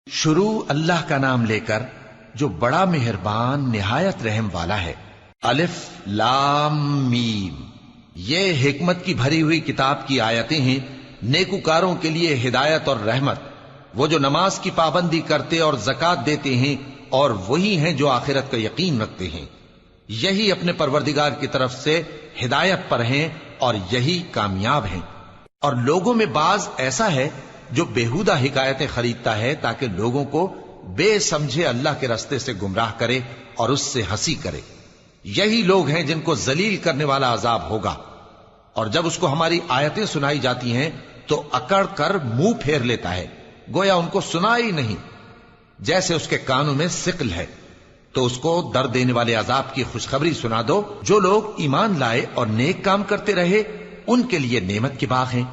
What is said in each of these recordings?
شروع اللہ کا نام لے کر جو بڑا مہربان نہایت رحم والا ہے۔ الف لام میم، یہ حکمت کی بھری ہوئی کتاب کی آیتیں ہیں، نیکوکاروں کے لیے ہدایت اور رحمت، وہ جو نماز کی پابندی کرتے اور زکوٰۃ دیتے ہیں، اور وہی ہیں جو آخرت کا یقین رکھتے ہیں، یہی اپنے پروردگار کی طرف سے ہدایت پر ہیں اور یہی کامیاب ہیں۔ اور لوگوں میں بعض ایسا ہے جو بیہودہ حکایتیں خریدتا ہے تاکہ لوگوں کو بے سمجھے اللہ کے راستے سے گمراہ کرے اور اس سے ہنسی کرے، یہی لوگ ہیں جن کو ذلیل کرنے والا عذاب ہوگا۔ اور جب اس کو ہماری آیتیں سنائی جاتی ہیں تو اکڑ کر منہ پھیر لیتا ہے، گویا ان کو سنا ہی نہیں، جیسے اس کے کانوں میں ثقل ہے۔ تو اس کو درد دینے والے عذاب کی خوشخبری سنا دو۔ جو لوگ ایمان لائے اور نیک کام کرتے رہے ان کے لیے نعمت کے باغ ہیں،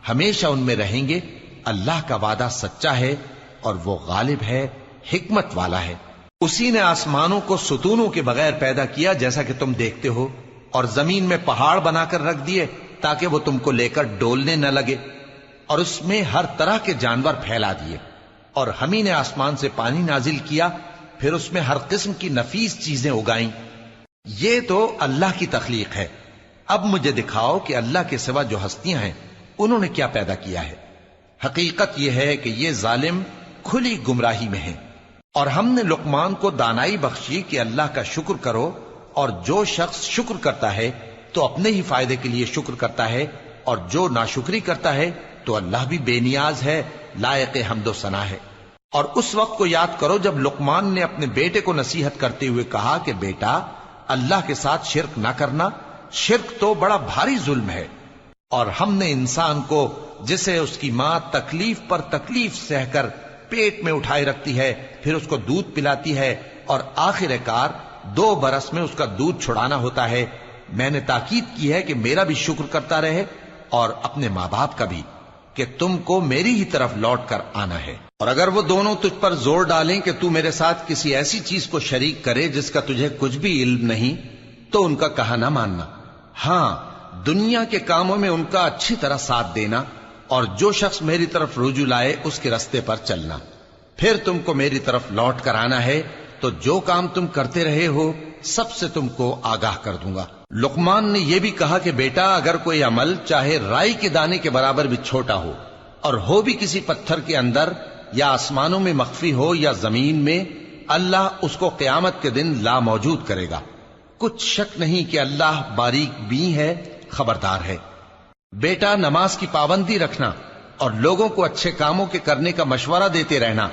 ہمیشہ ان میں رہیں گے۔ اللہ کا وعدہ سچا ہے اور وہ غالب ہے، حکمت والا ہے۔ اسی نے آسمانوں کو ستونوں کے بغیر پیدا کیا جیسا کہ تم دیکھتے ہو، اور زمین میں پہاڑ بنا کر رکھ دیے تاکہ وہ تم کو لے کر ڈولنے نہ لگے، اور اس میں ہر طرح کے جانور پھیلا دیے۔ اور ہم ہی نے آسمان سے پانی نازل کیا، پھر اس میں ہر قسم کی نفیس چیزیں اگائیں۔ یہ تو اللہ کی تخلیق ہے۔ اب مجھے دکھاؤ کہ اللہ کے سوا جو ہستیاں ہیں انہوں نے کیا پیدا کیا ہے۔ حقیقت یہ ہے کہ یہ ظالم کھلی گمراہی میں ہیں۔ اور ہم نے لقمان کو دانائی بخشی کہ اللہ کا شکر کرو، اور جو شخص شکر کرتا ہے تو اپنے ہی فائدے کے لیے شکر کرتا ہے، اور جو ناشکری کرتا ہے تو اللہ بھی بے نیاز ہے، لائق حمد و ثنا ہے۔ اور اس وقت کو یاد کرو جب لقمان نے اپنے بیٹے کو نصیحت کرتے ہوئے کہا کہ بیٹا، اللہ کے ساتھ شرک نہ کرنا، شرک تو بڑا بھاری ظلم ہے۔ اور ہم نے انسان کو جسے اس کی ماں تکلیف پر تکلیف سہ کر پیٹ میں اٹھائے رکھتی ہے، پھر اس کو دودھ پلاتی ہے، اور آخر کار 2 برس میں اس کا دودھ چھڑانا ہوتا ہے، میں نے تاکید کی ہے کہ میرا بھی شکر کرتا رہے اور اپنے ماں باپ کا بھی، کہ تم کو میری ہی طرف لوٹ کر آنا ہے۔ اور اگر وہ دونوں تجھ پر زور ڈالیں کہ تو میرے ساتھ کسی ایسی چیز کو شریک کرے جس کا تجھے کچھ بھی علم نہیں، تو ان کا کہا نہ ماننا۔ ہاں، دنیا کے کاموں میں ان کا اچھی طرح ساتھ دینا، اور جو شخص میری طرف رجوع لائے اس کے رستے پر چلنا۔ پھر تم کو میری طرف لوٹ کر آنا ہے، تو جو کام تم کرتے رہے ہو سب سے تم کو آگاہ کر دوں گا۔ لقمان نے یہ بھی کہا کہ بیٹا، اگر کوئی عمل چاہے رائی کے دانے کے برابر بھی چھوٹا ہو، اور ہو بھی کسی پتھر کے اندر یا آسمانوں میں مخفی ہو یا زمین میں، اللہ اس کو قیامت کے دن لا موجود کرے گا۔ کچھ شک نہیں کہ اللہ باریک بین ہے، خبردار ہے۔ بیٹا، نماز کی پابندی رکھنا اور لوگوں کو اچھے کاموں کے کرنے کا مشورہ دیتے رہنا،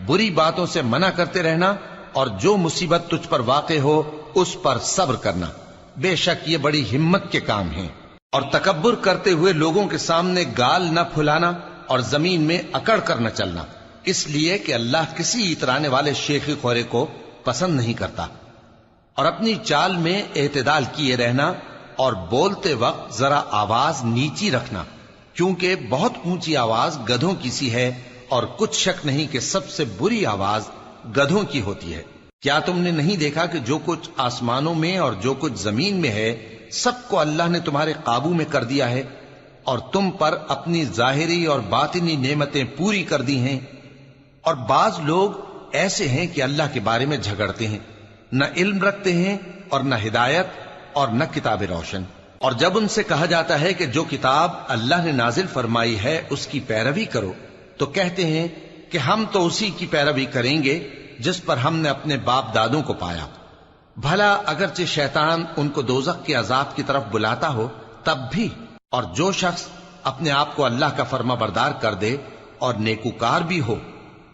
بری باتوں سے منع کرتے رہنا، اور جو مصیبت تجھ پر واقع ہو اس پر صبر کرنا، بے شک یہ بڑی ہمت کے کام ہیں۔ اور تکبر کرتے ہوئے لوگوں کے سامنے گال نہ پھلانا اور زمین میں اکڑ کر نہ چلنا، اس لیے کہ اللہ کسی اترانے والے شیخی خورے کو پسند نہیں کرتا۔ اور اپنی چال میں اعتدال کیے رہنا، اور بولتے وقت ذرا آواز نیچی رکھنا، کیونکہ بہت اونچی آواز گدھوں کی سی ہے، اور کچھ شک نہیں کہ سب سے بری آواز گدھوں کی ہوتی ہے۔ کیا تم نے نہیں دیکھا کہ جو کچھ آسمانوں میں اور جو کچھ زمین میں ہے سب کو اللہ نے تمہارے قابو میں کر دیا ہے، اور تم پر اپنی ظاہری اور باطنی نعمتیں پوری کر دی ہیں۔ اور بعض لوگ ایسے ہیں کہ اللہ کے بارے میں جھگڑتے ہیں، نہ علم رکھتے ہیں اور نہ ہدایت اور نہ کتاب روشن۔ اور جب ان سے کہا جاتا ہے کہ جو کتاب اللہ نے نازل فرمائی ہے اس کی پیروی کرو، تو کہتے ہیں کہ ہم تو اسی کی پیروی کریں گے جس پر ہم نے اپنے باپ دادوں کو پایا۔ بھلا اگرچہ شیطان ان کو دوزخ کے عذاب کی طرف بلاتا ہو تب بھی۔ اور جو شخص اپنے آپ کو اللہ کا فرما بردار کر دے اور نیکوکار بھی ہو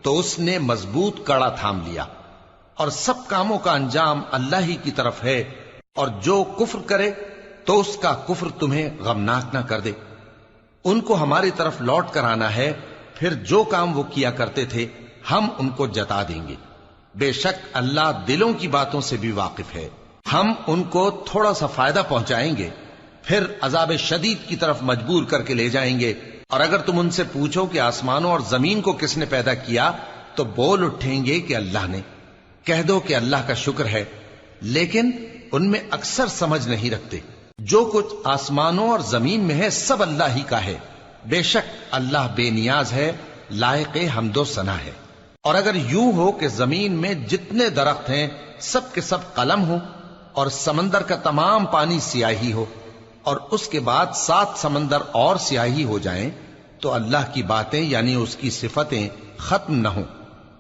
تو اس نے مضبوط کڑا تھام لیا، اور سب کاموں کا انجام اللہ ہی کی طرف ہے۔ اور جو کفر کرے تو اس کا کفر تمہیں غمناک نہ کر دے۔ ان کو ہماری طرف لوٹ کر آنا ہے، پھر جو کام وہ کیا کرتے تھے ہم ان کو جتا دیں گے۔ بے شک اللہ دلوں کی باتوں سے بھی واقف ہے۔ ہم ان کو تھوڑا سا فائدہ پہنچائیں گے، پھر عذاب شدید کی طرف مجبور کر کے لے جائیں گے۔ اور اگر تم ان سے پوچھو کہ آسمانوں اور زمین کو کس نے پیدا کیا، تو بول اٹھیں گے کہ اللہ نے۔ کہہ دو کہ اللہ کا شکر ہے، لیکن ان میں اکثر سمجھ نہیں رکھتے۔ جو کچھ آسمانوں اور زمین میں ہے سب اللہ ہی کا ہے، بے شک اللہ بے نیاز ہے، لائق حمد و ثنا ہے۔ اور اگر یوں ہو کہ زمین میں جتنے درخت ہیں سب کے سب قلم ہو اور سمندر کا تمام پانی سیاہی ہو اور اس کے بعد 7 سمندر اور سیاہی ہو جائیں تو اللہ کی باتیں یعنی اس کی صفتیں ختم نہ ہوں۔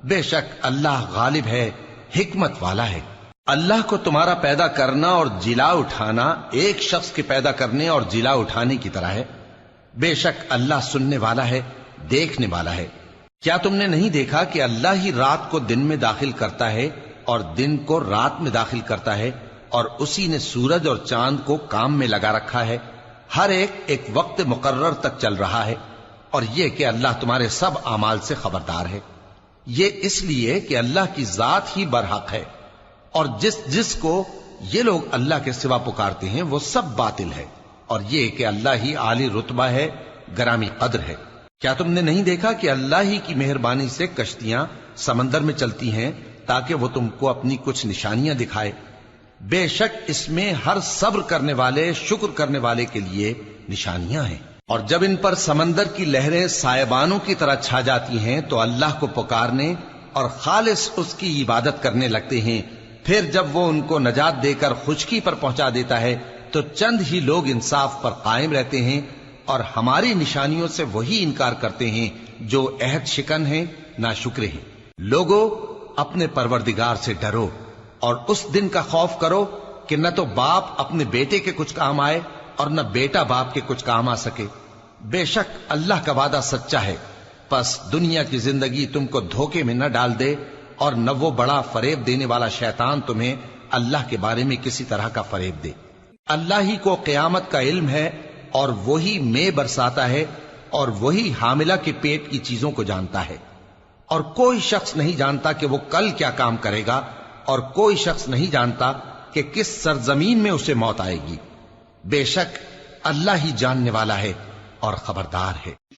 بے شک اللہ غالب ہے، حکمت والا ہے۔ اللہ کو تمہارا پیدا کرنا اور جلا اٹھانا ایک شخص کے پیدا کرنے اور جلا اٹھانے کی طرح ہے۔ بے شک اللہ سننے والا ہے، دیکھنے والا ہے۔ کیا تم نے نہیں دیکھا کہ اللہ ہی رات کو دن میں داخل کرتا ہے اور دن کو رات میں داخل کرتا ہے، اور اسی نے سورج اور چاند کو کام میں لگا رکھا ہے، ہر ایک وقت مقرر تک چل رہا ہے، اور یہ کہ اللہ تمہارے سب اعمال سے خبردار ہے۔ یہ اس لیے کہ اللہ کی ذات ہی برحق ہے، اور جس کو یہ لوگ اللہ کے سوا پکارتے ہیں وہ سب باطل ہے، اور یہ کہ اللہ ہی عالی رتبہ ہے، گرامی قدر ہے۔ کیا تم نے نہیں دیکھا کہ اللہ ہی کی مہربانی سے کشتیاں سمندر میں چلتی ہیں تاکہ وہ تم کو اپنی کچھ نشانیاں دکھائے؟ بے شک اس میں ہر صبر کرنے والے، شکر کرنے والے کے لیے نشانیاں ہیں۔ اور جب ان پر سمندر کی لہریں سائبانوں کی طرح چھا جاتی ہیں تو اللہ کو پکارنے اور خالص اس کی عبادت کرنے لگتے ہیں، پھر جب وہ ان کو نجات دے کر خشکی پر پہنچا دیتا ہے تو چند ہی لوگ انصاف پر قائم رہتے ہیں، اور ہماری نشانیوں سے وہی انکار کرتے ہیں جو عہد شکن ہیں، ناشکرے ہیں۔ لوگو اپنے پروردگار سے ڈرو اور اس دن کا خوف کرو کہ نہ تو باپ اپنے بیٹے کے کچھ کام آئے اور نہ بیٹا باپ کے کچھ کام آ سکے۔ بے شک اللہ کا وعدہ سچا ہے، پس دنیا کی زندگی تم کو دھوکے میں نہ ڈال دے، اور نہ وہ بڑا فریب دینے والا شیطان تمہیں اللہ کے بارے میں کسی طرح کا فریب دے۔ اللہ ہی کو قیامت کا علم ہے، اور وہی میں برساتا ہے، اور وہی حاملہ کے پیٹ کی چیزوں کو جانتا ہے، اور کوئی شخص نہیں جانتا کہ وہ کل کیا کام کرے گا، اور کوئی شخص نہیں جانتا کہ کس سرزمین میں اسے موت آئے گی۔ بے شک اللہ ہی جاننے والا ہے اور خبردار ہے۔